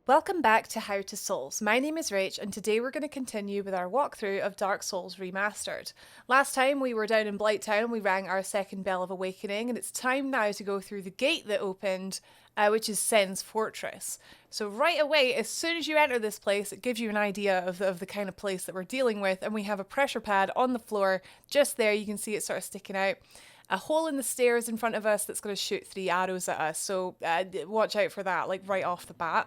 Welcome back to How to Souls. My name is Rach, and today we're going to continue with our walkthrough of Dark Souls Remastered. Last time we were down in Blighttown, we rang our second Bell of Awakening, and it's time now to go through the gate that opened, which is Sen's Fortress. So right away, as soon as you enter this place, it gives you an idea of the kind of place that we're dealing with, and we have a pressure pad on the floor just there. You can see it sort of sticking out. A hole in the stairs in front of us that's going to shoot 3 arrows at us, so watch out for that, like right off the bat.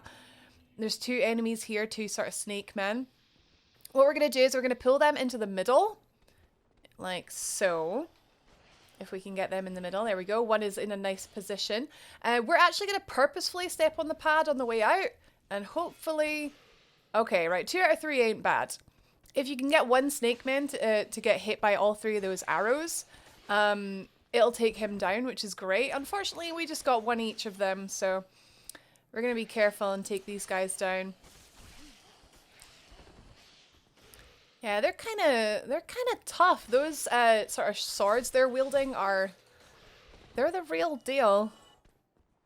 There's 2 enemies here, 2 sort of snake men. What we're going to do is we're going to pull them into the middle, like so. If we can get them in the middle, there we go. One is in a nice position. We're actually going to purposefully step on the pad on the way out, and hopefully... Okay, right, 2 out of 3 ain't bad. If you can get one snake man to get hit by all 3 of those arrows, it'll take him down, which is great. Unfortunately, we just got 1 each of them, so... We're going to be careful and take these guys down. Yeah, they're kind of tough. Those sort of swords they're wielding they're the real deal.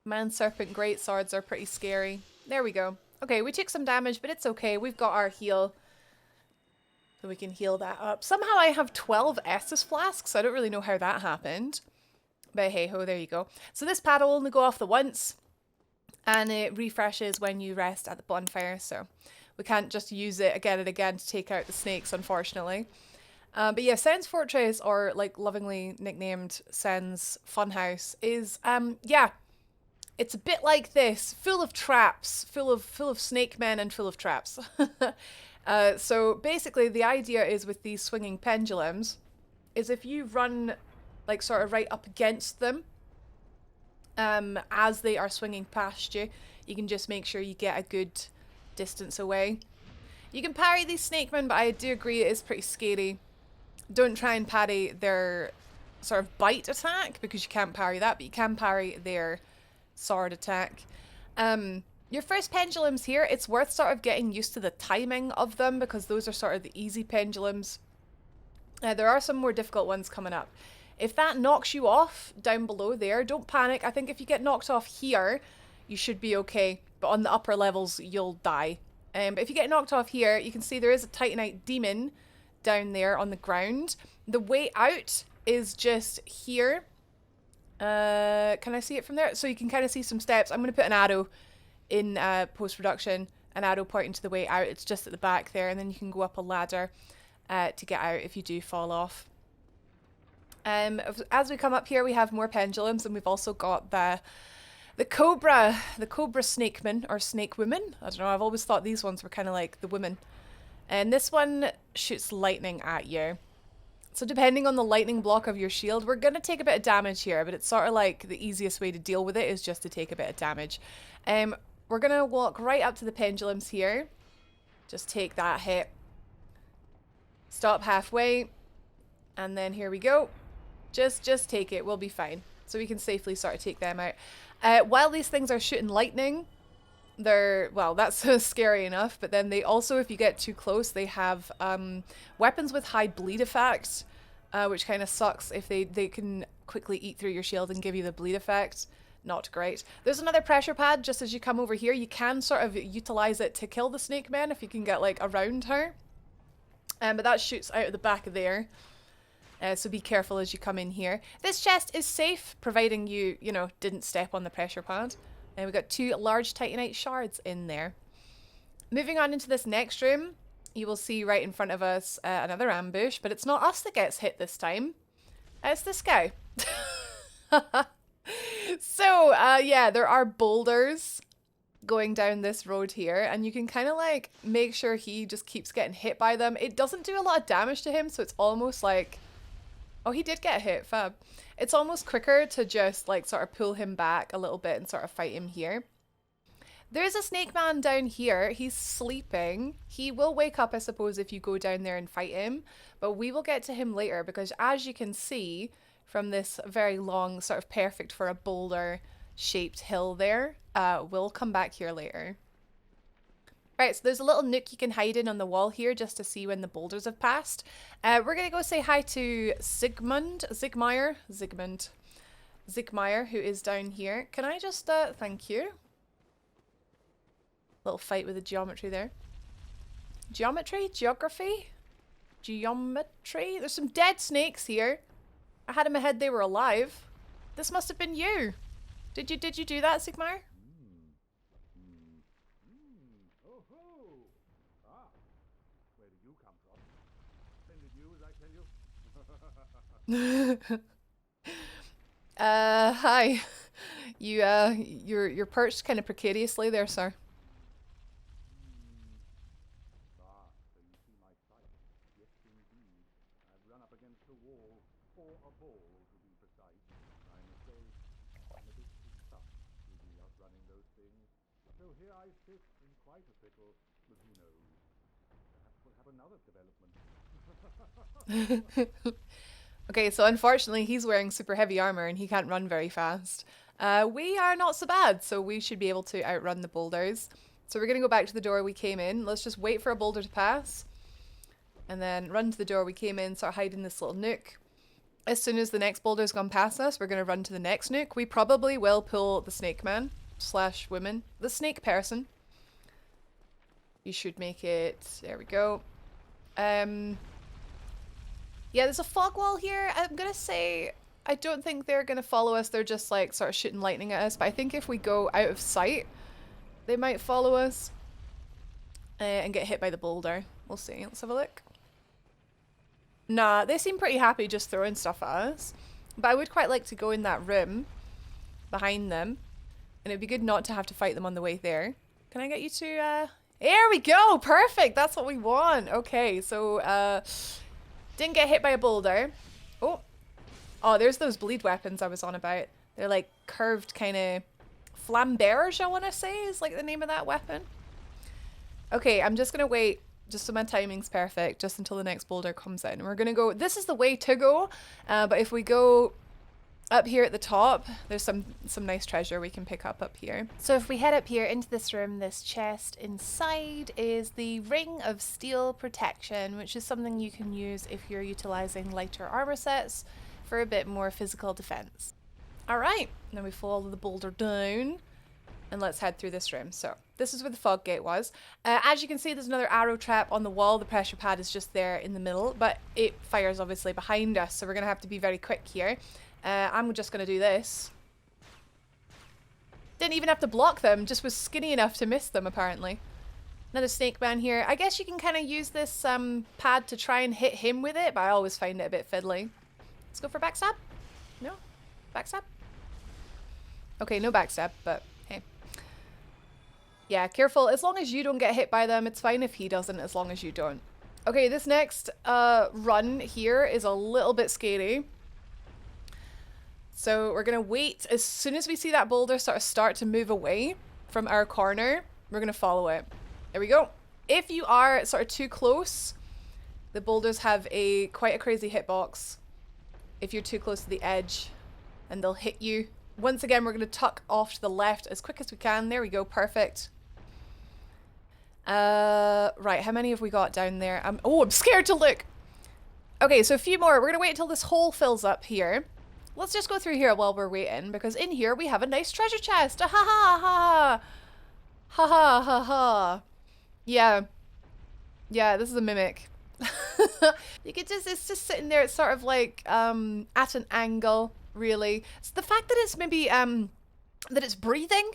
Man serpent great swords are pretty scary. There we go. Okay, we took some damage, but it's okay. We've got our heal. So we can heal that up. Somehow I have 12 Estus flasks. I don't really know how that happened. But hey ho, there you go. So this pad will only go off the once. And it refreshes when you rest at the bonfire, so we can't just use it again and again to take out the snakes, unfortunately. But yeah, Sen's Fortress, or like lovingly nicknamed Sen's Funhouse, is yeah, it's a bit like this, full of traps, full of snake men and full of traps. So basically, the idea is with these swinging pendulums, is if you run like sort of right up against them. As they are swinging past you, you can just make sure you get a good distance away. You can parry these snakemen, but I do agree it is pretty scary. Don't try and parry their sort of bite attack, because you can't parry that, but you can parry their sword attack. Your first pendulums here, it's worth sort of getting used to the timing of them, because those are sort of the easy pendulums. There are some more difficult ones coming up. If that knocks you off down below there, don't panic. I think if you get knocked off here, you should be okay. But on the upper levels, you'll die. But if you get knocked off here, you can see there is a Titanite demon down there on the ground. The way out is just here. Can I see it from there? So you can kind of see some steps. I'm going to put an arrow in post-production, an arrow pointing to the way out. It's just at the back there, and then you can go up a ladder to get out if you do fall off. As we come up here, we have more pendulums, and we've also got the cobra snakeman, or snake women. I don't know, I've always thought these ones were kind of like the women. And this one shoots lightning at you. So depending on the lightning block of your shield, we're going to take a bit of damage here, but it's sort of like the easiest way to deal with it is just to take a bit of damage. We're going to walk right up to the pendulums here. Just take that hit. Stop halfway. And then here we go. Just take it. We'll be fine. So we can safely sort of take them out. While these things are shooting lightning, well, that's scary enough. But then they also, if you get too close, they have weapons with high bleed effect, which kind of sucks if they can quickly eat through your shield and give you the bleed effect. Not great. There's another pressure pad just as you come over here. You can sort of utilize it to kill the snake men if you can get like around her. But that shoots out of the back of there. So be careful as you come in here. This chest is safe, providing you didn't step on the pressure pad. And we've got 2 large Titanite shards in there. Moving on into this next room, you will see right in front of us another ambush, but it's not us that gets hit this time. It's this guy. So, yeah, there are boulders going down this road here, and you can kind of like make sure he just keeps getting hit by them. It doesn't do a lot of damage to him, so it's almost like... Oh, he did get hit, fab. It's almost quicker to just like sort of pull him back a little bit and sort of fight him here. There's a snake man down here. He's sleeping. He will wake up, I suppose, if you go down there and fight him, but we will get to him later, because as you can see from this very long, sort of perfect for a boulder shaped hill there, we'll come back here later. Right, so there's a little nook you can hide in on the wall here just to see when the boulders have passed. We're going to go say hi to Zigmeyer, who is down here. Can I just, thank you. Little fight with the geometry there. Geometry? Geography? Geometry? There's some dead snakes here. I had in my head they were alive. This must have been you. Did you do that, Sigmar? Oh ho! Ah, where did you come from? Same with you, as I tell you. Hi. You're perched kind of precariously there, sir. Ah, so you see my sight. Yes, indeed. I've run up against a wall, or a ball, to be precise. I must say, I'm a bit stuck with the outrunning those things. So here I sit in quite a pickle, but who knows? Perhaps we'll have another development. Okay, so unfortunately he's wearing super heavy armor and he can't run very fast. We are not so bad, so we should be able to outrun the boulders. So we're gonna go back to the door we came in. Let's just wait for a boulder to pass. And then run to the door we came in, sort of hide in this little nook. As soon as the next boulder's gone past us, we're gonna run to the next nook. We probably will pull the snake man / woman. The snake person. You should make it. There we go. Yeah, there's a fog wall here. I'm gonna say I don't think they're gonna follow us. They're just like sort of shooting lightning at us. But I think if we go out of sight, they might follow us and get hit by the boulder. We'll see. Let's have a look. Nah, they seem pretty happy just throwing stuff at us. But I would quite like to go in that room behind them. And it'd be good not to have to fight them on the way there. Can I get you to... There we go! Perfect! That's what we want! Okay, so... Didn't get hit by a boulder. Oh. Oh, there's those bleed weapons I was on about. They're like curved kind of flambears, I want to say is like the name of that weapon. Okay, I'm just going to wait just so my timing's perfect just until the next boulder comes in. We're going to go, this is the way to go. But if we go up here at the top, there's some nice treasure we can pick up here. So if we head up here into this room, this chest inside is the Ring of Steel Protection, which is something you can use if you're utilizing lighter armor sets for a bit more physical defense. All right, now we follow the boulder down and let's head through this room. So this is where the fog gate was. As you can see, there's another arrow trap on the wall. The pressure pad is just there in the middle, but it fires obviously behind us. So we're gonna have to be very quick here. I'm just going to do this. Didn't even have to block them, just was skinny enough to miss them apparently. Another snake man here. I guess you can kind of use this pad to try and hit him with it, but I always find it a bit fiddly. Let's go for backstab. No? Backstab? Okay, no backstab, but hey. Yeah, careful. As long as you don't get hit by them, it's fine if he doesn't, as long as you don't. Okay, this next run here is a little bit scary. So we're going to wait. As soon as we see that boulder sort of start to move away from our corner, we're going to follow it. There we go. If you are sort of too close, the boulders have quite a crazy hitbox. If you're too close to the edge, and they'll hit you. Once again, we're going to tuck off to the left as quick as we can. There we go. Perfect. Right. How many have we got down there? Oh, I'm scared to look. Okay, so a few more. We're going to wait until this hole fills up here. Let's just go through here while we're waiting, because in here we have a nice treasure chest. Ha ha ha ha ha ha ha. Yeah, this is a mimic. You could it's just sitting there. It's sort of like at an angle, really. It's the fact that it's maybe that it's breathing.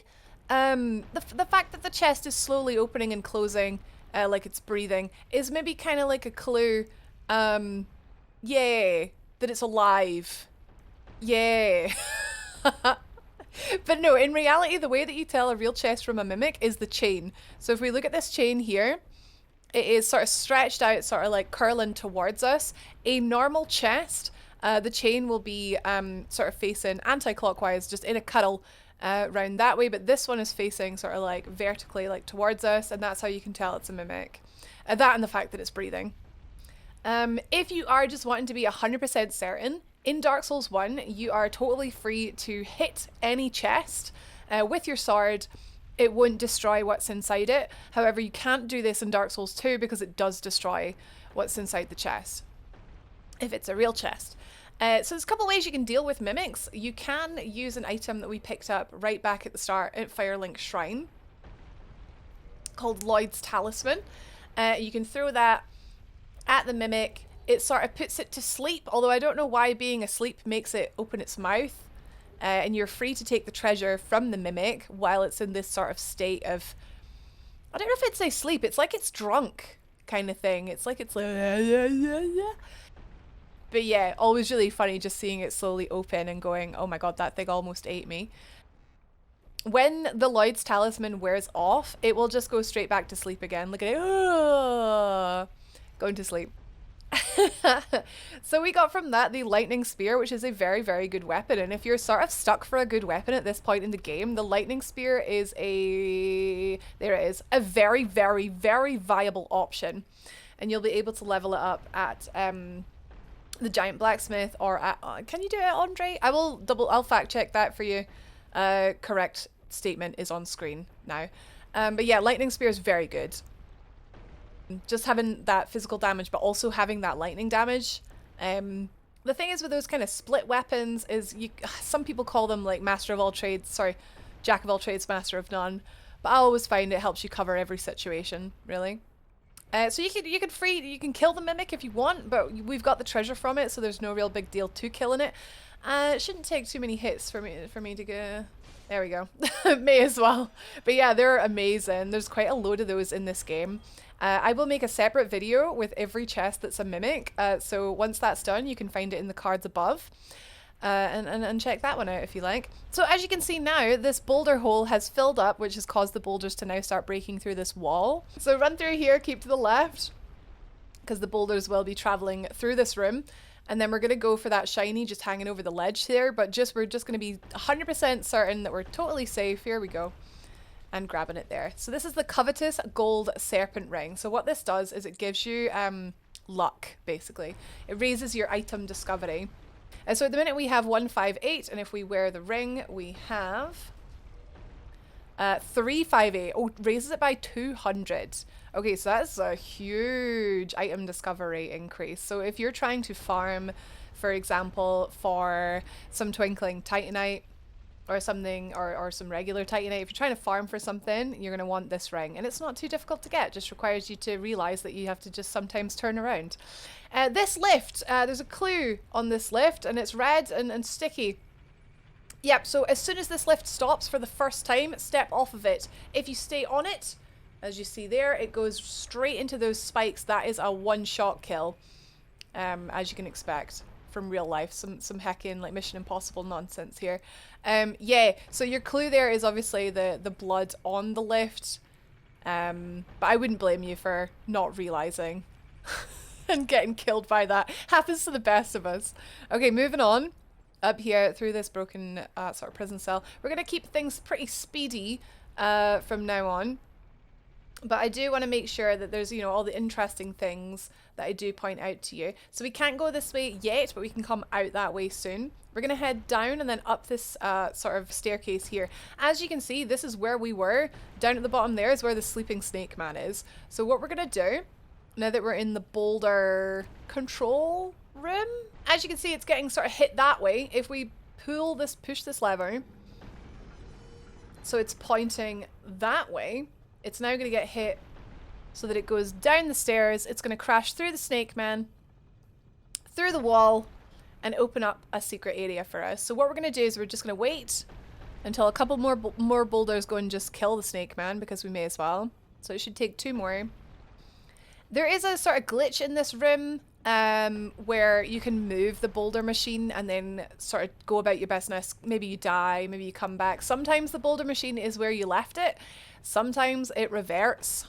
The fact that the chest is slowly opening and closing, like it's breathing, is maybe kind of like a clue. Yeah, that it's alive. Yeah. But no, in reality, the way that you tell a real chest from a mimic is the chain. So if we look at this chain here, it is sort of stretched out, sort of like curling towards us. A normal chest, the chain will be sort of facing anti-clockwise, just in a cuddle round that way. But this one is facing sort of like vertically, like towards us, and that's how you can tell it's a mimic. That and the fact that it's breathing. If you are just wanting to be 100% certain, in Dark Souls 1, you are totally free to hit any chest with your sword. It won't destroy what's inside it. However, you can't do this in Dark Souls 2 because it does destroy what's inside the chest, if it's a real chest. So there's a couple ways you can deal with mimics. You can use an item that we picked up right back at the start at Firelink Shrine. called Lloyd's Talisman. You can throw that at the mimic. It sort of puts it to sleep, although I don't know why being asleep makes it open its mouth. And you're free to take the treasure from the mimic while it's in this sort of state of, I don't know if I'd say sleep, it's like it's drunk kind of thing. It's like it's like, but yeah, always really funny just seeing it slowly open and going, oh my god, that thing almost ate me. When the Lloyd's Talisman wears off, it will just go straight back to sleep again. Look at it, going to sleep. So we got from that the lightning spear, which is a very, very good weapon. And if you're sort of stuck for a good weapon at this point in the game, the lightning spear is a, there it is, a very, very, very viable option. And you'll be able to level it up at the giant blacksmith or at, can you do it, Andre? I'll fact check that for you. Correct statement is on screen now. But yeah, lightning spear is very good. Just having that physical damage, but also having that lightning damage. The thing is with those kind of split weapons is some people call them like master of all trades, sorry, jack of all trades, master of none. But I always find it helps you cover every situation, really. So you can kill the mimic if you want, but we've got the treasure from it, so there's no real big deal to killing it. It shouldn't take too many hits for me to go. There we go. May as well. But yeah, they're amazing. There's quite a load of those in this game. I will make a separate video with every chest that's a mimic. So once that's done, you can find it in the cards above. And check that one out if you like. So as you can see now, this boulder hole has filled up, which has caused the boulders to now start breaking through this wall. So run through here, keep to the left, because the boulders will be traveling through this room. And then we're going to go for that shiny just hanging over the ledge there, but we're just going to be 100% certain that we're totally safe. Here we go. And grabbing it there. So this is the covetous gold serpent ring. So what this does is it gives you luck, basically. It raises your item discovery. And so at the minute we have 158, and if we wear the ring, we have 358. Oh, raises it by 200. Okay, so that's a huge item discovery increase. So if you're trying to farm, for example, for some twinkling titanite or something, or some regular titanite, if you're trying to farm for something, you're going to want this ring. And it's not too difficult to get, just requires you to realize that you have to just sometimes turn around. This lift, there's a clue on this lift, and it's red and sticky. Yep, so as soon as this lift stops for the first time, step off of it. If you stay on it, as you see there, it goes straight into those spikes. That is a one-shot kill, as you can expect from real life. Some heckin' like Mission Impossible nonsense here. Yeah, so your clue there is obviously the blood on the lift. But I wouldn't blame you for not realizing and getting killed by that. Happens to the best of us. Okay, moving on. Up here through this broken sort of prison cell. We're going to keep things pretty speedy from now on. But I do want to make sure that there's, you know, all the interesting things that I do point out to you. So we can't go this way yet, but we can come out that way soon. We're going to head down and then up this sort of staircase here. As you can see, this is where we were. Down at the bottom there is where the sleeping snake man is. So what we're going to do, now that we're in the Boulder control room, as you can see, it's getting sort of hit that way. If we push this lever, so it's pointing that way, it's now going to get hit so that it goes down the stairs. It's going to crash through the snake man, through the wall, and open up a secret area for us. So what we're going to do is we're just going to wait until a couple more boulders go and just kill the snake man, because we may as well. So it should take 2 more. There is a sort of glitch in this room where you can move the boulder machine and then sort of go about your business. Maybe you die, maybe you come back. Sometimes the boulder machine is where you left it. Sometimes it reverts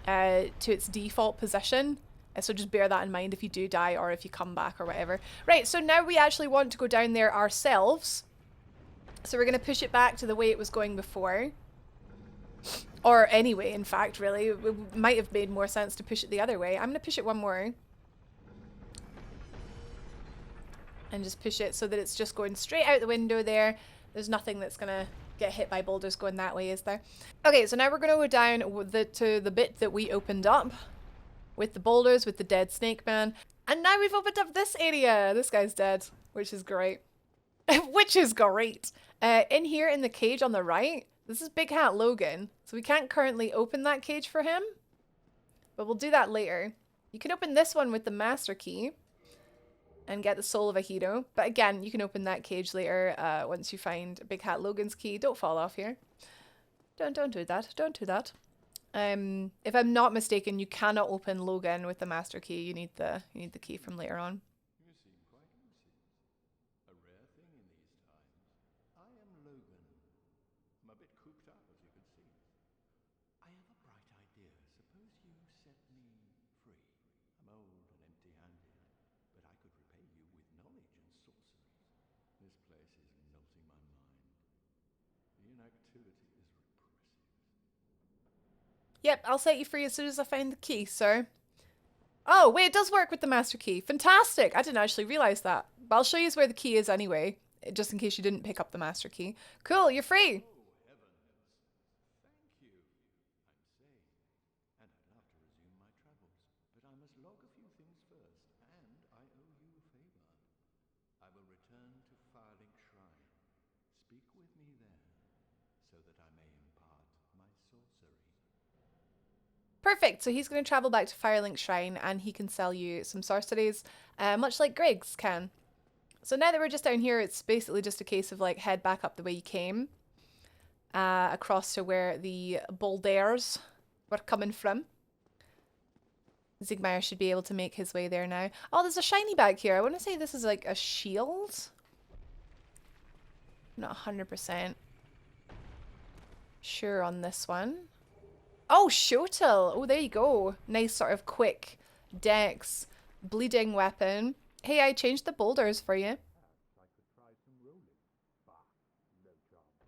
to its default position. So just bear that in mind if you do die or if you come back or whatever. Right, so now we actually want to go down there ourselves. So we're going to push it back to the way it was going before. Or anyway, in fact, really. It might have made more sense to push it the other way. I'm going to push it one more. And just push it so that it's just going straight out the window there. There's nothing that's going to get hit by boulders going that way, is there? Okay, so now we're going to go down to the bit that we opened up. With the boulders, with the dead snake man. And now we've opened up this area. This guy's dead, which is great. Which is great. In here in the cage on the right, This is Big Hat Logan, so we can't currently open that cage for him, but we'll do that later. You can open this one with the master key and get the soul of a hero, but again, you can open that cage later once you find Big Hat Logan's key. Don't fall off here. Don't do that. Don't do that. If I'm not mistaken, you cannot open Logan with the master key. You need the key from later on. You seem quite lucid. A rare thing in these times. I am Logan. I'm a bit cooped up, as you can see. I have a bright idea. Suppose you set me free. I'm old and empty-handed, but I could repay you with knowledge and sorcery. This place is melting my mind. The inactivity is repressive. Yep, I'll set you free as soon as I find the key, sir. Oh, wait, it does work with the master key. Fantastic! I didn't actually realize that. But I'll show you where the key is anyway, just in case you didn't pick up the master key. Cool, you're free! Oh, heavens. Thank you. I'm sane, and I'd love to resume my travels, but I must log a few things first, and I owe you a favor. I will return to Firelink Shrine. Speak with me there, so that I may impart my sorcery. Perfect, so he's going to travel back to Firelink Shrine and he can sell you some sorceries, much like Griggs can. So now that we're just down here, it's basically just a case of like head back up the way you came, across to where the Boulders were coming from. Zigmeyer should be able to make his way there now. Oh, there's a shiny back here. I want to say this is like a shield. I'm not 100% sure on this one. Oh, Shotel. Oh, there you go. Nice sort of quick dex bleeding weapon. Hey, I changed the boulders for you. Perhaps I could try some rolling. Bah, no chance.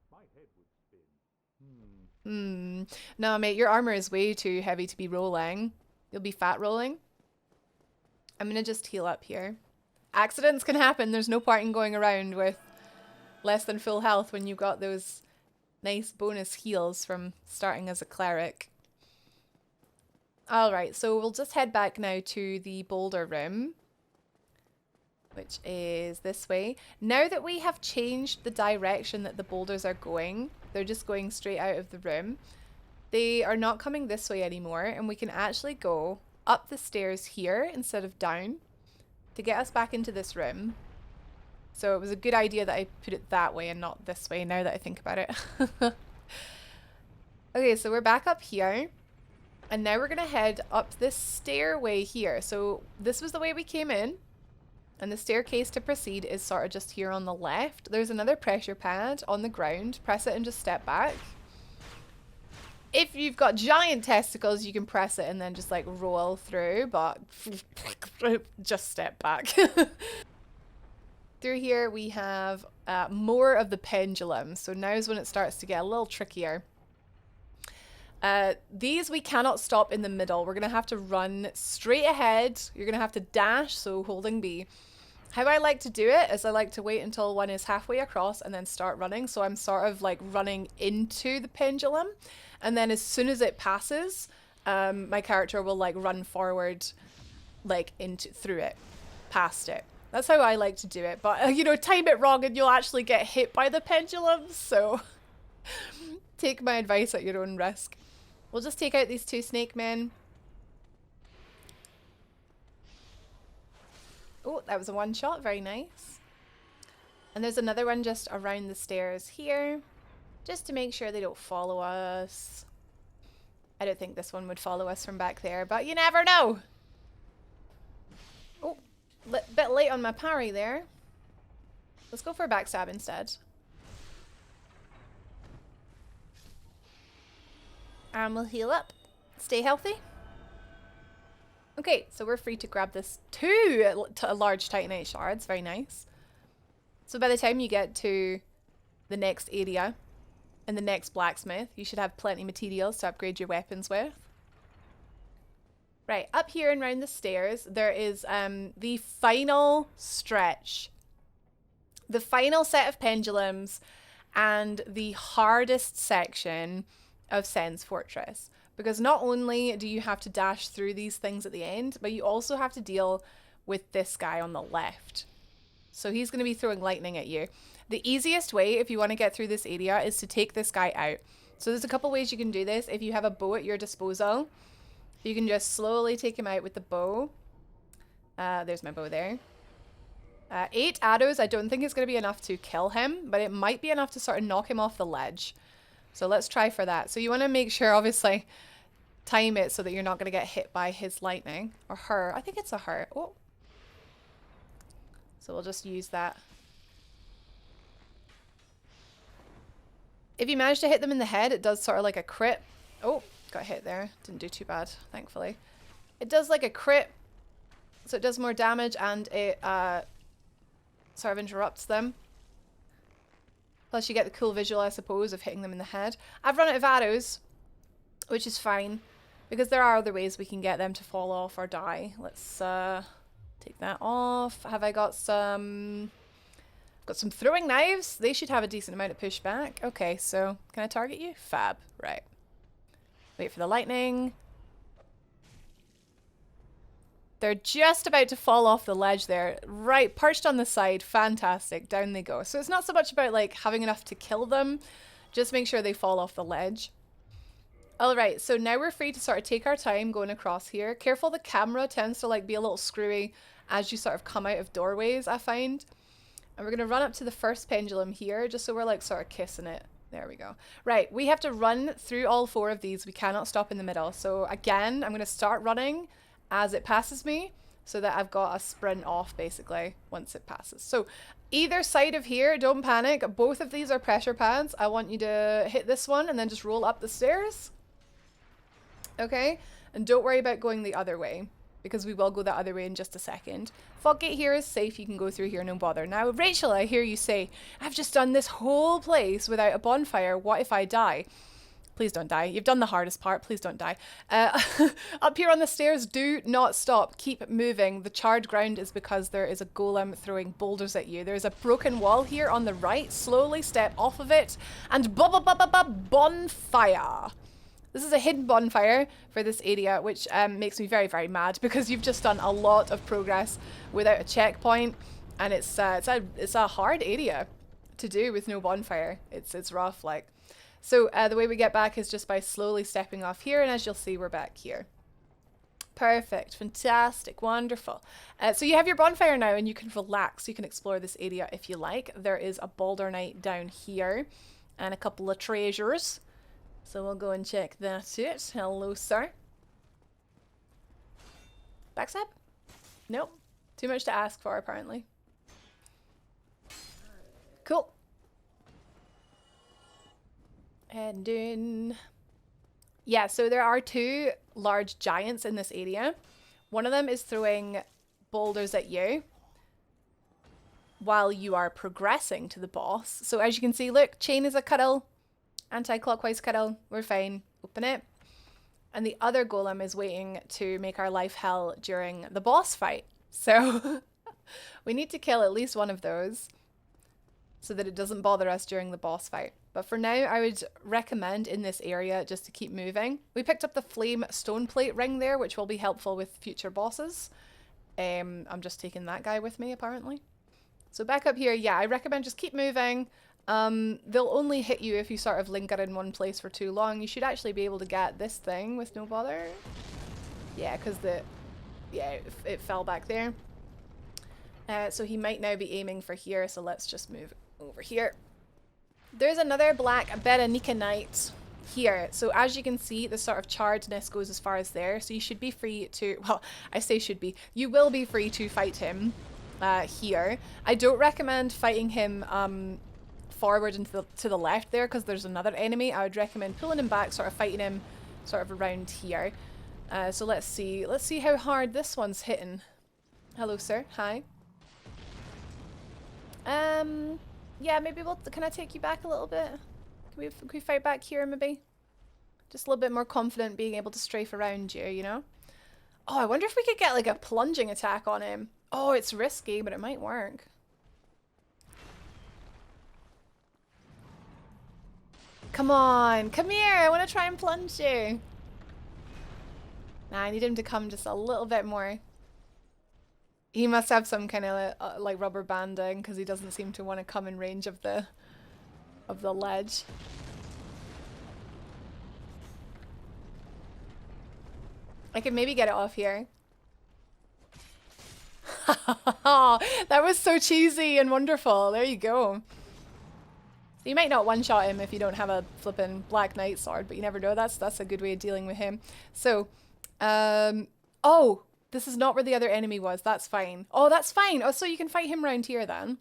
My head would spin. No, mate, your armor is way too heavy to be rolling. You'll be fat rolling. I'm gonna just heal up here. Accidents can happen. There's no point in going around with less than full health when you've got those nice bonus heals from starting as a cleric. Alright, so we'll just head back now to the Boulder room, which is this way. Now that we have changed the direction that the boulders are going, they're just going straight out of the room. They are not coming this way anymore, and we can actually go up the stairs here instead of down to get us back into this room. So it was a good idea that I put it that way and not this way now that I think about it. Okay, so we're back up here. And now we're going to head up this stairway here. So this was the way we came in. And the staircase to proceed is sort of just here on the left. There's another pressure pad on the ground. Press it and just step back. If you've got giant testicles, you can press it and then just like roll through. But just step back. Through here we have more of the pendulums. So now's when it starts to get a little trickier. These we cannot stop in the middle. We're going to have to run straight ahead. You're going to have to dash, so holding B. How I like to do it is I like to wait until one is halfway across and then start running. So I'm sort of like running into the pendulum. And then as soon as it passes, my character will like run forward, like through it, past it. That's how I like to do it. But, you know, time it wrong and you'll actually get hit by the pendulums. So take my advice at your own risk. We'll just take out these two snake men. Oh, that was a one shot. Very nice. And there's another one just around the stairs here. Just to make sure they don't follow us. I don't think this one would follow us from back there, but you never know. Oh, bit late on my parry there. Let's go for a backstab instead. And we'll heal up. Stay healthy. Okay, so we're free to grab this two large Titanite shards. Very nice. So by the time you get to the next area and the next blacksmith, you should have plenty of materials to upgrade your weapons with. Right, up here and round the stairs, there is the final stretch. The final set of pendulums and the hardest section of Sen's Fortress. Because not only do you have to dash through these things at the end, but you also have to deal with this guy on the left. So he's going to be throwing lightning at you. The easiest way if you want to get through this area is to take this guy out. So there's a couple ways you can do this. If you have a bow at your disposal, you can just slowly take him out with the bow. There's my bow there. 8 arrows, I don't think it's going to be enough to kill him, but it might be enough to sort of knock him off the ledge. So let's try for that. So you want to make sure, obviously, time it so that you're not going to get hit by his lightning. Or her. I think it's a her. Oh. So we'll just use that. If you manage to hit them in the head, it does sort of like a crit. Oh, got hit there. Didn't do too bad, thankfully. It does like a crit. So it does more damage and it sort of interrupts them. Plus you get the cool visual, I suppose, of hitting them in the head. I've run out of arrows, which is fine, because there are other ways we can get them to fall off or die. Let's take that off. Have I got some... Got some throwing knives. They should have a decent amount of pushback. Okay, so can I target you? Fab. Right. Wait for the lightning. They're just about to fall off the ledge there. Right, perched on the side. Fantastic. Down they go. So it's not so much about like having enough to kill them. Just make sure they fall off the ledge. Alright, so now we're free to sort of take our time going across here. Careful, the camera tends to like be a little screwy as you sort of come out of doorways, I find. And we're going to run up to the first pendulum here, just so we're like sort of kissing it. There we go. Right, we have to run through all 4 of these. We cannot stop in the middle. So again, I'm going to start running as it passes me, so that I've got a sprint off basically once it passes. So either side of here, don't panic. Both of these are pressure pads. I want you to hit this one and then just roll up the stairs. Okay? And don't worry about going the other way, because we will go the other way in just a second. Foggate here is safe. You can go through here, no bother. Now, Rachel, I hear you say, I've just done this whole place without a bonfire. What if I die? Please don't die. You've done the hardest part. Please don't die. Up here on the stairs, do not stop. Keep moving. The charred ground is because there is a golem throwing boulders at you. There's a broken wall here on the right. Slowly step off of it and bonfire. This is a hidden bonfire for this area, which makes me very, very mad because you've just done a lot of progress without a checkpoint, and it's a hard area to do with no bonfire. It's rough, like. So the way we get back is just by slowly stepping off here, and as you'll see, we're back here. Perfect, fantastic, wonderful. So you have your bonfire now, and you can relax. You can explore this area if you like. There is a boulder knight down here, and a couple of treasures. So we'll go and check that out. Hello, sir. Backstab? Nope. Too much to ask for, apparently. Cool. And in. Yeah, so there are 2 large giants in this area. One of them is throwing boulders at you while you are progressing to the boss. So as you can see, look, chain is a cuddle. Anti-clockwise cuddle. We're fine. Open it. And the other golem is waiting to make our life hell during the boss fight. So we need to kill at least one of those so that it doesn't bother us during the boss fight. But for now, I would recommend in this area just to keep moving. We picked up the flame stone plate ring there, which will be helpful with future bosses. I'm just taking that guy with me, apparently. So back up here, yeah, I recommend just keep moving. They'll only hit you if you sort of linger in one place for too long. You should actually be able to get this thing with no bother. Yeah, because it fell back there. So he might now be aiming for here, so let's just move over here. There's another black Berenica Knight here. So as you can see, the sort of charredness goes as far as there. So you should be free to, well, I say should be. You will be free to fight him here. I don't recommend fighting him forward and to the left there because there's another enemy. I would recommend pulling him back, sort of fighting him sort of around here. So let's see. Let's see how hard this one's hitting. Hello, sir. Hi. Yeah, maybe can I take you back a little bit? Can we fight back here, maybe? Just a little bit more confident being able to strafe around you, you know? Oh, I wonder if we could get like a plunging attack on him. Oh, it's risky, but it might work. Come on, come here. I want to try and plunge you. Nah, I need him to come just a little bit more. He must have some kind of like rubber banding because he doesn't seem to want to come in range of the ledge. I could maybe get it off here. That was so cheesy and wonderful. There you go. So you might not one-shot him if you don't have a flippin' Black Knight sword, but you never know. That's a good way of dealing with him. So, oh, this is not where the other enemy was. That's fine. Oh, that's fine. Oh, so you can fight him around here then.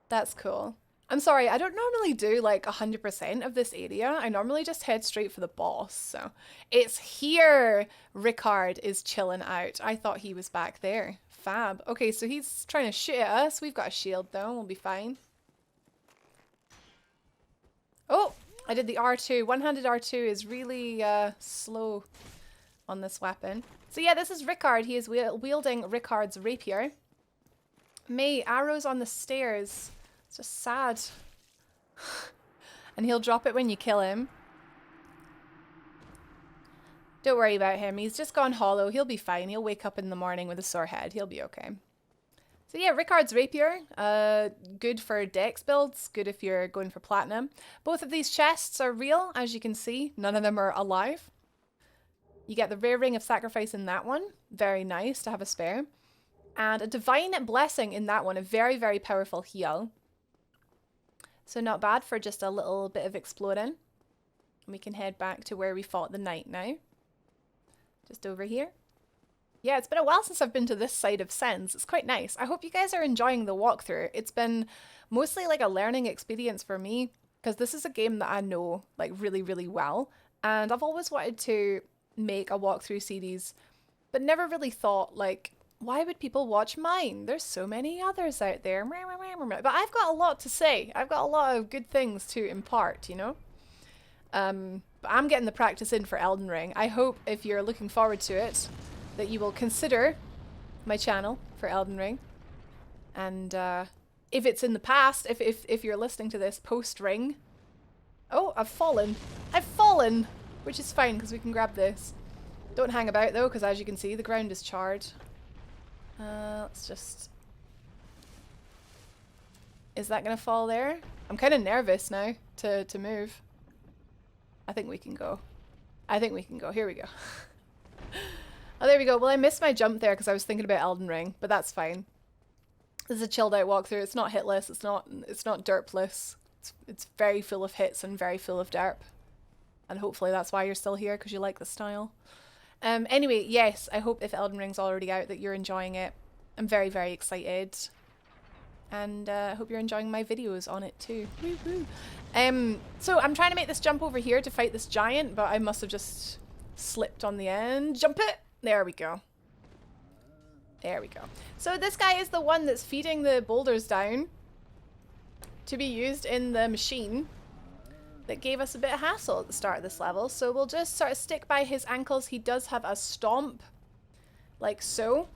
That's cool. I'm sorry, I don't normally do like 100% of this area. I normally just head straight for the boss. So it's here Rickard is chilling out. I thought he was back there. Fab. Okay, so he's trying to shoot at us. We've got a shield though. We'll be fine. Oh, I did the R2. One-handed R2 is really slow on this weapon. So yeah, this is Rickard. He is wielding Rickard's rapier. May, arrows on the stairs. It's just sad. And he'll drop it when you kill him. Don't worry about him. He's just gone hollow. He'll be fine. He'll wake up in the morning with a sore head. He'll be okay. So yeah, Rickard's rapier. Good for dex builds. Good if you're going for platinum. Both of these chests are real, as you can see. None of them are alive. You get the rare ring of sacrifice in that one. Very nice to have a spare. And a divine blessing in that one. A very, very powerful heal. So not bad for just a little bit of exploring. We can head back to where we fought the knight now. Just over here. Yeah, it's been a while since I've been to this side of Sens. It's quite nice. I hope you guys are enjoying the walkthrough. It's been mostly like a learning experience for me because this is a game that I know like really, really well. And I've always wanted to make a walkthrough series, but never really thought like, why would people watch mine? There's so many others out there. But I've got a lot to say. I've got a lot of good things to impart, you know? But I'm getting the practice in for Elden Ring. I hope if you're looking forward to it, that you will consider my channel for Elden Ring. And if it's in the past, if you're listening to this post-Ring... Oh, I've fallen. I've fallen! Which is fine, because we can grab this. Don't hang about, though, because as you can see, the ground is charred. Let's just... Is that going to fall there? I'm kind of nervous now to move. I think we can go. I think we can go. Here we go. Oh, there we go. Well, I missed my jump there because I was thinking about Elden Ring, but that's fine. This is a chilled out walkthrough. It's not hitless. It's not derpless. It's very full of hits and very full of derp. And hopefully that's why you're still here, because you like the style. Anyway, yes, I hope if Elden Ring's already out that you're enjoying it. I'm very, very excited. And I hope you're enjoying my videos on it too. Woo woo. So I'm trying to make this jump over here to fight this giant, but I must have just slipped on the end. Jump it! There we go. There we go. So this guy is the one that's feeding the boulders down to be used in the machine that gave us a bit of hassle at the start of this level. So we'll just sort of stick by his ankles. He does have a stomp, like so.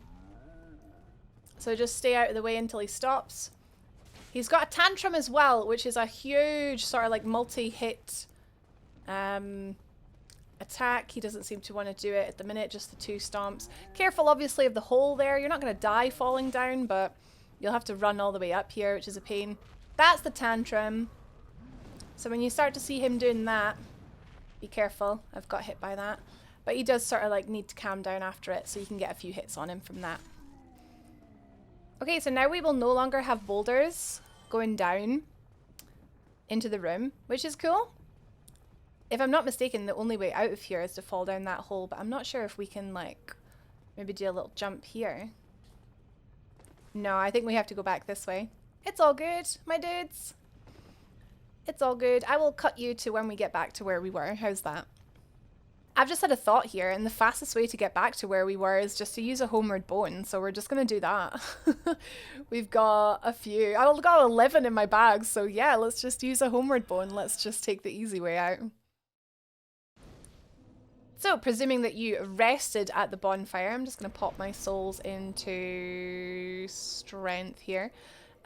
So just stay out of the way until he stops. He's got a tantrum as well, which is a huge sort of like multi-hit attack. He doesn't seem to want to do it at the minute, just the 2 stomps. Careful obviously of the hole there. You're not going to die falling down, but you'll have to run all the way up here, which is a pain. That's the tantrum. So when you start to see him doing that, be careful. I've got hit by that. But he does sort of like need to calm down after it, so you can get a few hits on him from that. Okay, so now we will no longer have boulders going down into the room, which is cool. If I'm not mistaken, the only way out of here is to fall down that hole, but I'm not sure if we can, like, maybe do a little jump here. No, I think we have to go back this way. It's all good, my dudes. It's all good. I will cut you to when we get back to where we were. How's that? I've just had a thought here, and the fastest way to get back to where we were is just to use a homeward bone, so we're just going to do that. We've got a few. I've got 11 in my bag, so yeah, let's just use a homeward bone. Let's just take the easy way out. So, presuming that you rested at the bonfire, I'm just going to pop my souls into strength here.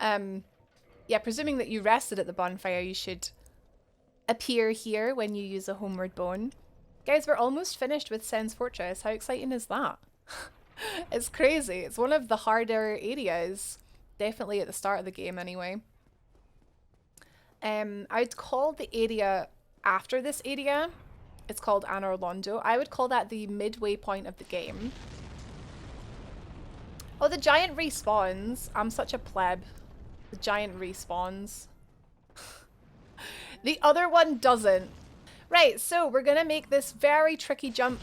Yeah, presuming that you rested at the bonfire, you should appear here when you use a homeward bone. Guys, we're almost finished with Sen's Fortress. How exciting is that? It's crazy. It's one of the harder areas. Definitely at the start of the game anyway. I'd call the area after this area, it's called Anor Londo. I would call that the midway point of the game. Oh, the giant respawns. I'm such a pleb. The giant respawns. The other one doesn't. Right, so we're gonna make this very tricky jump.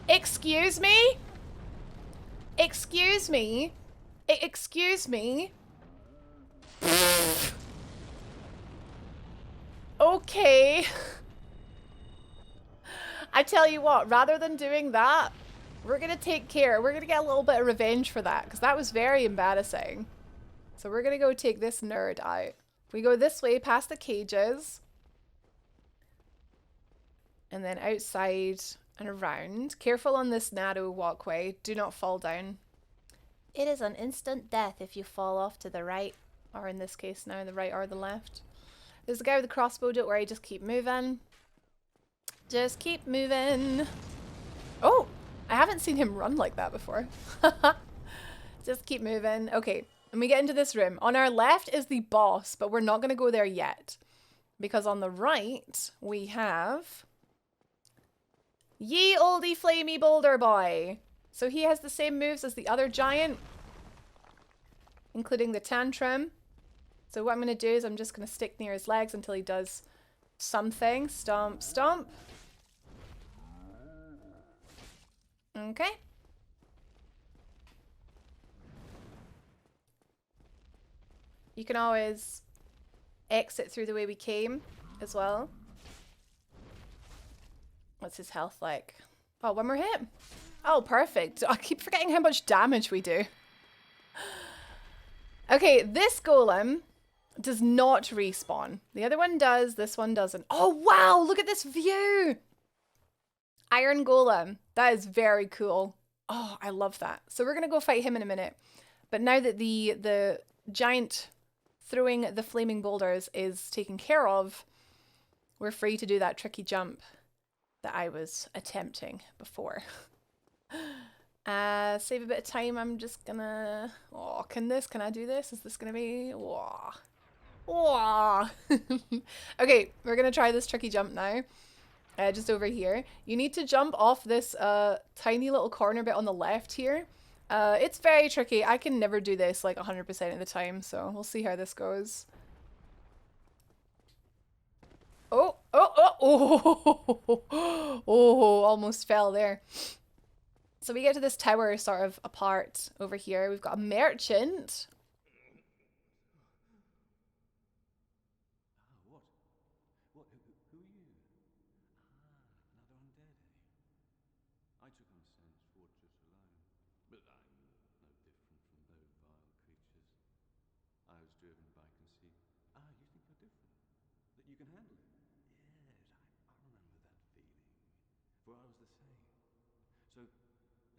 Excuse me? Excuse me? Excuse me? Okay. I tell you what, rather than doing that, we're gonna take care. We're gonna get a little bit of revenge for that, because that was very embarrassing. So we're gonna go take this nerd out. We go this way past the cages. And then outside and around. Careful on this narrow walkway. Do not fall down. It is an instant death if you fall off to the right. Or in this case now, the right or the left. There's the guy with the crossbow, don't worry, just keep moving. Just keep moving. Oh, I haven't seen him run like that before. Just keep moving. Okay, and we get into this room. On our left is the boss, but we're not going to go there yet. Because on the right, we have... Ye olde flamey boulder boy. So he has the same moves as the other giant. Including the tantrum. So what I'm going to do is I'm just going to stick near his legs until he does something. Stomp, stomp. Okay. You can always exit through the way we came as well. What's his health like? Oh, one more hit. Oh, perfect. I keep forgetting how much damage we do. Okay, this golem does not respawn. The other one does, this one doesn't. Oh, wow, look at this view. Iron golem. That is very cool. Oh, I love that. So we're going to go fight him in a minute. But now that the giant throwing the flaming boulders is taken care of, we're free to do that tricky jump that I was attempting before. Save a bit of time. I'm just gonna... Oh, can I do this? Is this gonna be... Oh. Oh. Okay, we're gonna try this tricky jump now. Just over here. You need to jump off this tiny little corner bit on the left here. It's very tricky. I can never do this like 100% of the time, so we'll see how this goes. Oh, oh, oh, oh, oh, almost fell there. So we get to this tower sort of apart over here. We've got a merchant. What? What? Who are you? Another undead. I took on Sen's fortress alone, but I'm no different from those vile creatures. I was driven by conceit. You think you're different? That you can handle it? Yes, I remember that feeling. For I was the same. So,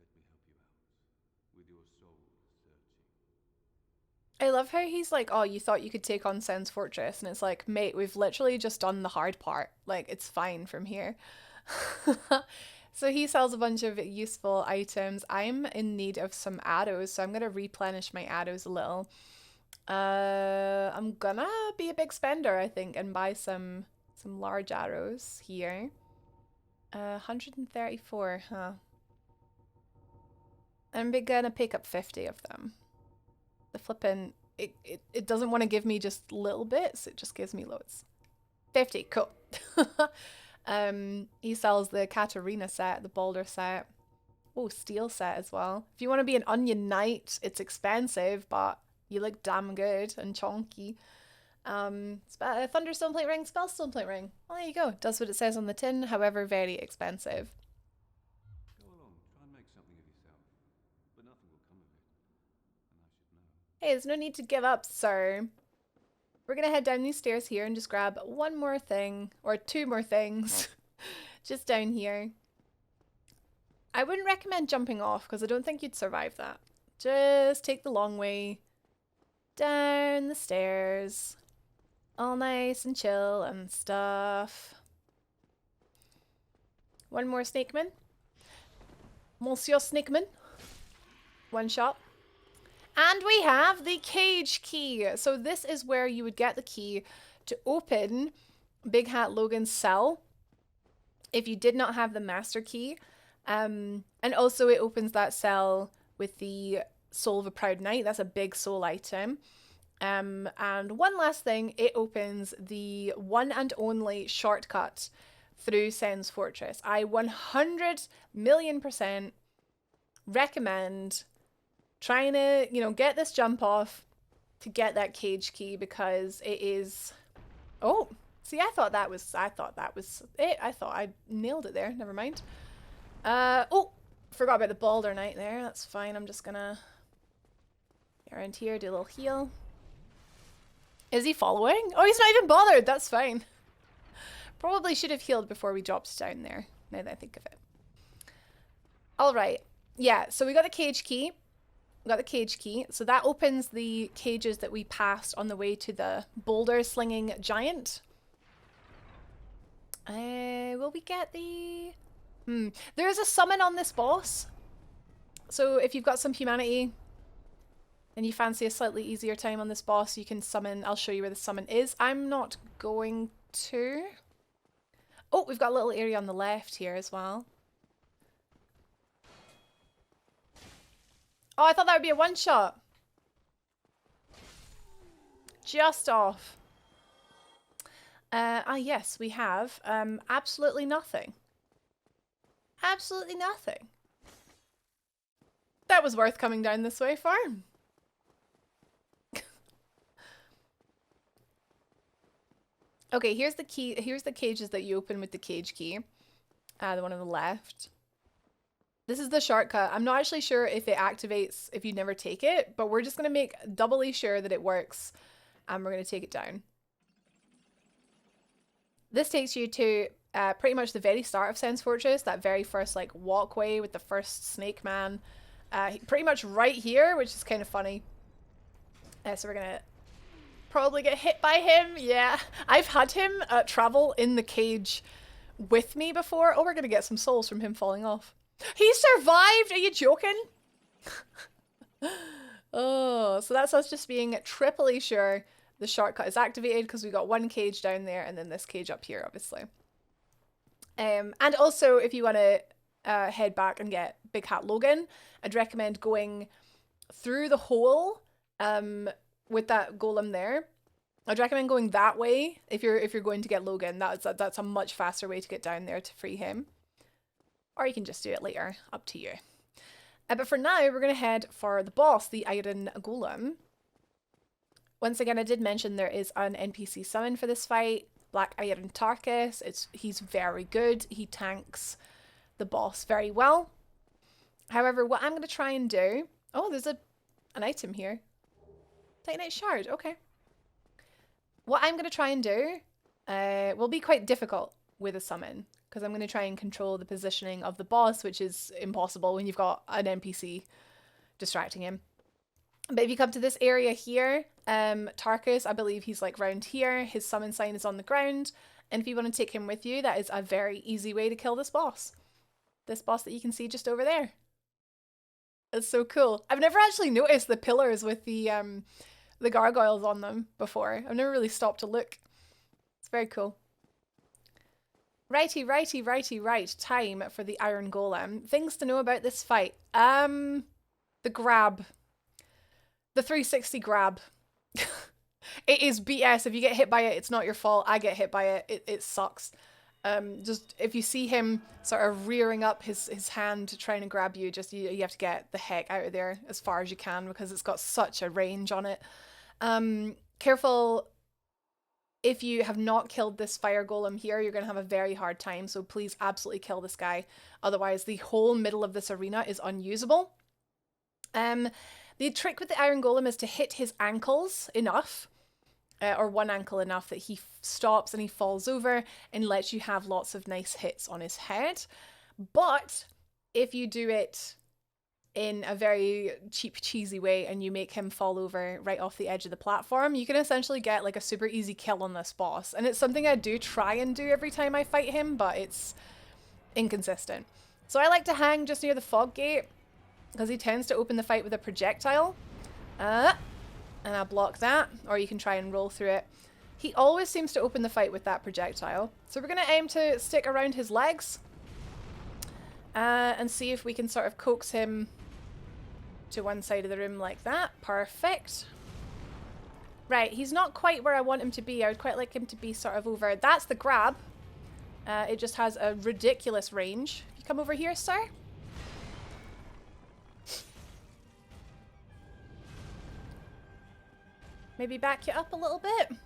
let me help you out with your soul searching. I love how he's like, oh, you thought you could take on Sen's fortress, and it's like, mate, we've literally just done the hard part. Like, it's fine from here. So he sells a bunch of useful items. I'm in need of some arrows, so I'm going to replenish my arrows a little. I'm gonna be a big spender, I think, and buy some large arrows here. 134, huh? I'm gonna pick up 50 of them. The flippin', it doesn't want to give me just little bits, it just gives me loads. 50, cool. He sells the Katarina set, the Boulder set. Oh, steel set as well. If you want to be an onion knight, it's expensive, but you look damn good and chonky. Thunderstone plate ring, spellstone plate ring. Well, there you go. Does what it says on the tin, however, very expensive. Go along, try and make something of yourself. But nothing will come of it. And I should know. Hey, there's no need to give up, sir. We're gonna head down these stairs here and just grab one more thing, or two more things, just down here. I wouldn't recommend jumping off because I don't think you'd survive that. Just take the long way down the stairs, all nice and chill and stuff. One more snakeman. Monsieur Snakeman. One shot. And we have the cage key. So this is where you would get the key to open Big Hat Logan's cell if you did not have the master key. And also it opens that cell with the Soul of a Proud Knight. That's a big soul item. And one last thing, it opens the one and only shortcut through Sen's Fortress. I 100,000,000% recommend trying to, you know, get this jump off to get that cage key, because it is... Oh, see, I thought that was it. I thought I nailed it there. Never mind. Oh, forgot about the Boulder Knight there. That's fine. I'm just gonna get around here, do a little heal. Is he following? Oh, he's not even bothered. That's fine. Probably should have healed before we dropped down there, now that I think of it. All right. Yeah, so we got the cage key. We got the cage key. So that opens the cages that we passed on the way to the boulder slinging giant. Will we get the... There is a summon on this boss. So if you've got some humanity and you fancy a slightly easier time on this boss, you can summon. I'll show you where the summon is. I'm not going to. Oh, we've got a little area on the left here as well. Oh, I thought that would be a one-shot. Just off. Yes, we have absolutely nothing. Absolutely nothing. That was worth coming down this way for. Okay, here's the key. Here's the cages that you open with the cage key. The one on the left. This is the shortcut. I'm not actually sure if it activates if you never take it, but we're just going to make doubly sure that it works. And we're going to take it down. This takes you to pretty much the very start of Sen's Fortress. That very first like walkway with the first snake man. Pretty much right here, which is kind of funny. So we're going to probably get hit by him. Yeah, I've had him travel in the cage with me before. Oh, we're going to get some souls from him falling off. He survived! Are you joking? Oh, so that's us just being triply sure the shortcut is activated, because we got one cage down there and then this cage up here, obviously. And also, if you want to head back and get Big Hat Logan, I'd recommend going through the hole with that golem there. I'd recommend going that way if you're going to get Logan. That's a much faster way to get down there to free him. Or you can just do it later, up to you. But for now, we're going to head for the boss, the Iron Golem. Once again, I did mention there is an NPC summon for this fight, Black Iron Tarkus. He's very good. He tanks the boss very well. However, what I'm going to try and do... Oh, there's an item here. Titanite Shard, okay. What I'm going to try and do will be quite difficult with a summon, because I'm going to try and control the positioning of the boss, which is impossible when you've got an NPC distracting him. But if you come to this area here, Tarkus, I believe he's like round here. His summon sign is on the ground. And if you want to take him with you, that is a very easy way to kill this boss. This boss that you can see just over there. It's so cool. I've never actually noticed the pillars with the gargoyles on them before. I've never really stopped to look. It's very cool. Righty. Time for the Iron Golem. Things to know about this fight. The grab. The 360 grab. It is BS. If you get hit by it, it's not your fault. I get hit by it. It sucks. Just if you see him sort of rearing up his hand trying to grab you, just you have to get the heck out of there as far as you can, because it's got such a range on it. Careful. If you have not killed this fire golem here, you're going to have a very hard time. So please absolutely kill this guy. Otherwise, the whole middle of this arena is unusable. The trick with the iron golem is to hit his ankles enough, or one ankle enough that he stops and he falls over and lets you have lots of nice hits on his head. But if you do it in a very cheap, cheesy way and you make him fall over right off the edge of the platform, you can essentially get like a super easy kill on this boss. And it's something I do try and do every time I fight him, but it's inconsistent. So I like to hang just near the fog gate because he tends to open the fight with a projectile. And I'll block that, or you can try and roll through it. He always seems to open the fight with that projectile. So we're going to aim to stick around his legs and see if we can sort of coax him to one side of the room like that. Perfect. Right, he's not quite where I want him to be. I would quite like him to be sort of over. That's the grab. It just has a ridiculous range. You come over here, sir. Maybe back you up a little bit.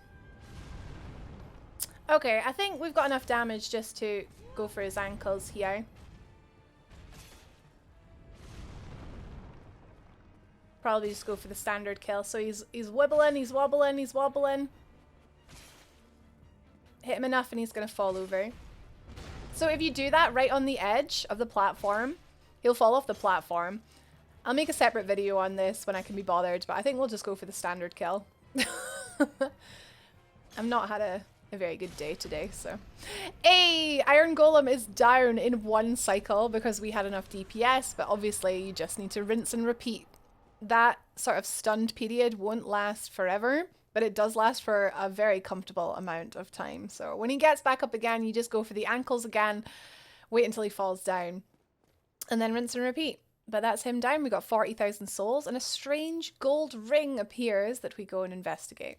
Okay, I think we've got enough damage just to go for his ankles here. Probably just go for the standard kill. So he's wibbling, he's wobbling, he's wobbling. Hit him enough and he's going to fall over. So if you do that right on the edge of the platform, he'll fall off the platform. I'll make a separate video on this when I can be bothered, but I think we'll just go for the standard kill. I've not had a very good day today, so. Hey, Iron Golem is down in one cycle because we had enough DPS, but obviously you just need to rinse and repeat. That sort of stunned period won't last forever, but it does last for a very comfortable amount of time. So when he gets back up again, you just go for the ankles again, wait until he falls down, and then rinse and repeat. But that's him down. We got 40,000 souls, and a strange gold ring appears that we go and investigate.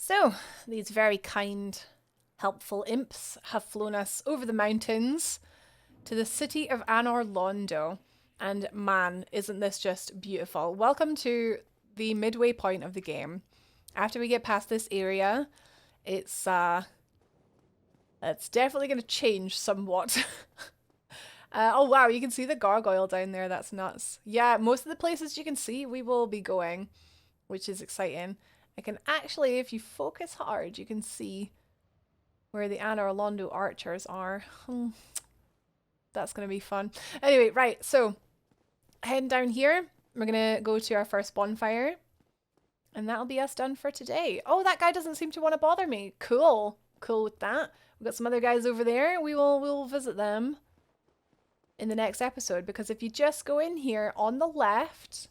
So, these very kind, helpful imps have flown us over the mountains to the city of Anor Londo. And man, isn't this just beautiful. Welcome to the midway point of the game. After we get past this area, it's definitely going to change somewhat. Oh wow, you can see the gargoyle down there. That's nuts. Yeah, most of the places you can see we will be going, which is exciting. I can actually, if you focus hard, you can see where the Anor Londo archers are. That's going to be fun. Anyway, right, so heading down here, we're going to go to our first bonfire. And that'll be us done for today. Oh, that guy doesn't seem to want to bother me. Cool. Cool with that. We've got some other guys over there. We'll visit them in the next episode, because if you just go in here on the left,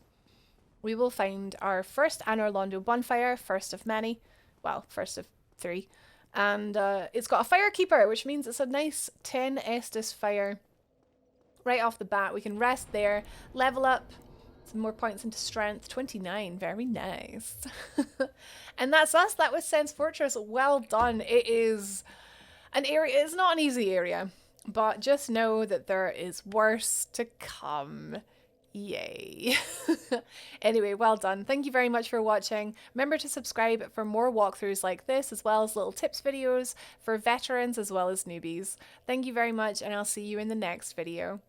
we will find our first Anor Londo bonfire, first of many. Well, first of 3. And it's got a firekeeper, which means it's a nice 10 Estus fire. Right off the bat, we can rest there, level up some more points into strength. 29, very nice. And that's us. That was Sense Fortress. Well done. It is an area, it's not an easy area, but just know that there is worse to come. Yay. Anyway, well done. Thank you very much for watching. Remember to subscribe for more walkthroughs like this, as well as little tips videos for veterans as well as newbies. Thank you very much, and I'll see you in the next video.